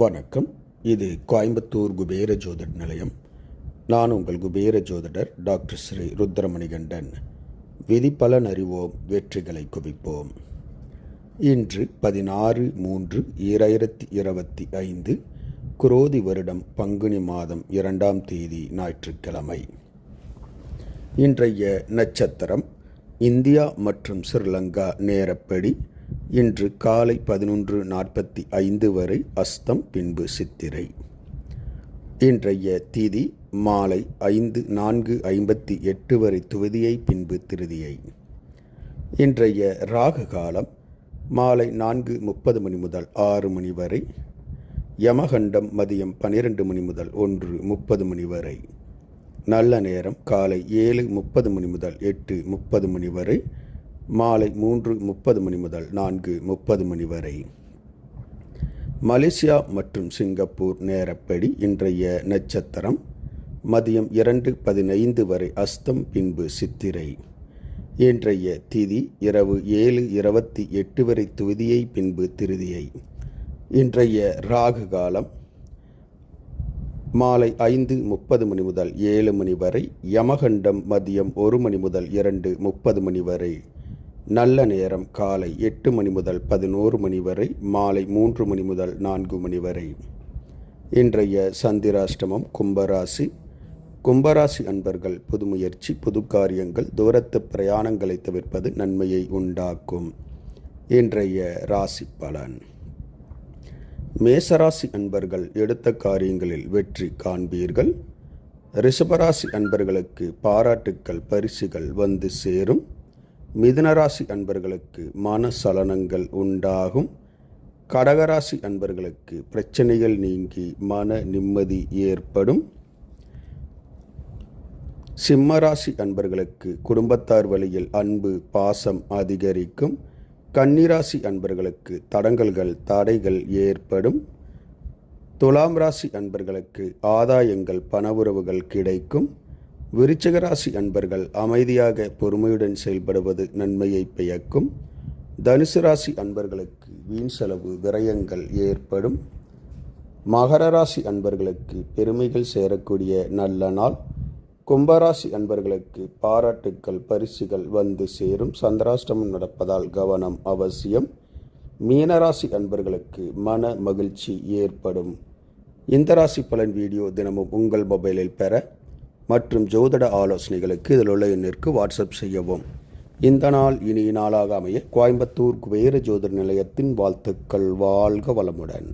வணக்கம். இது கோயம்புத்தூர் குபேர ஜோதிட நிலையம். நான் உங்கள் குபேர ஜோதிடர் டாக்டர் ஸ்ரீ ருத்ரமணிகண்டன். விதிப்பலன் அறிவோம், வெற்றிகளை குவிப்போம். இன்று 16/3/2025 குரோதி வருடம் பங்குனி மாதம் 2ஆம் தேதி ஞாயிற்றுக்கிழமை. இன்றைய நட்சத்திரம் இந்தியா மற்றும் ஸ்ரீலங்கா நேரப்படி இன்று காலை 11:45 வரை அஸ்தம், பின்பு சித்திரை. இன்றைய திதி மாலை 4:58 வரை துவிதியை, பின்பு திருதியை. இன்றைய ராகு காலம் மாலை 4:30 மணி முதல் 6 மணி வரை. யமகண்டம் மதியம் 12 மணி முதல் 1:30 மணி வரை. நல்ல நேரம் காலை 7:30 மணி முதல் 8:30 மணி வரை. மாலை 3:30 மணி முதல் 4:30 மணி வரை. மலேசியா மற்றும் சிங்கப்பூர் நேரப்படி இன்றைய நட்சத்திரம் மதியம் 2:15 வரை அஸ்தம், பின்பு சித்திரை. இன்றைய திதி இரவு 7:28 வரை துவிதியை, பின்பு திருதியை. இன்றைய ராகு காலம் மாலை 5:30 மணி முதல் 7 மணி வரை. யமகண்டம் மதியம் 1 மணி முதல் 2:30 மணி வரை. நல்ல நேரம் காலை 8 மணி முதல் 11 மணி வரை. மாலை 3 மணி முதல் 4 மணி வரை. இன்றைய சந்திராஷ்டமம் கும்பராசி. கும்பராசி அன்பர்கள் புது முயற்சி, புது காரியங்கள், தூரத்து பிரயாணங்களை தவிர்ப்பது நன்மையை உண்டாக்கும். இன்றைய ராசி பலன். மேசராசி அன்பர்கள் எடுத்த காரியங்களில் வெற்றி காண்பீர்கள். ரிஷபராசி அன்பர்களுக்கு பாராட்டுக்கள், பரிசுகள் வந்து சேரும். மிதுனராசி அன்பர்களுக்கு மனசலனங்கள் உண்டாகும். கடகராசி அன்பர்களுக்கு பிரச்சனைகள் நீங்கி மன நிம்மதி ஏற்படும். சிம்மராசி அன்பர்களுக்கு குடும்பத்தார் வழியில் அன்பு, பாசம் அதிகரிக்கும். கன்னிராசி அன்பர்களுக்கு தடங்கல்கள், தடைகள் ஏற்படும். துலாம் ராசி அன்பர்களுக்கு ஆதாயங்கள், பணவுறவுகள் கிடைக்கும். விருச்சிக ராசி அன்பர்கள் அமைதியாக பொறுமையுடன் செயல்படுவது நன்மையை பயக்கும். தனுசு ராசி அன்பர்களுக்கு வீண் செலவு, விரயங்கள் ஏற்படும். மகர ராசி அன்பர்களுக்கு பெருமைகள் சேரக்கூடிய நல்ல நாள். கும்பராசி அன்பர்களுக்கு பாராட்டுக்கள், பரிசுகள் வந்து சேரும். சந்திராஷ்டமம் நடப்பதால் கவனம் அவசியம். மீனராசி அன்பர்களுக்கு மன மகிழ்ச்சி ஏற்படும். இந்த ராசி பலன் வீடியோ தினமும் உங்கள் மொபைலில் பெற மற்றும் ஜோதிட ஆலோசனைகளுக்கு இதில் உள்ள எண்ணிற்கு வாட்ஸ்அப் செய்யவும். இந்த நாள் இனிய நாளாக அமைய கோயம்புத்தூர் குபேர ஜோதிட நிலையத்தின் வாழ்த்துக்கள். வாழ்க வளமுடன்.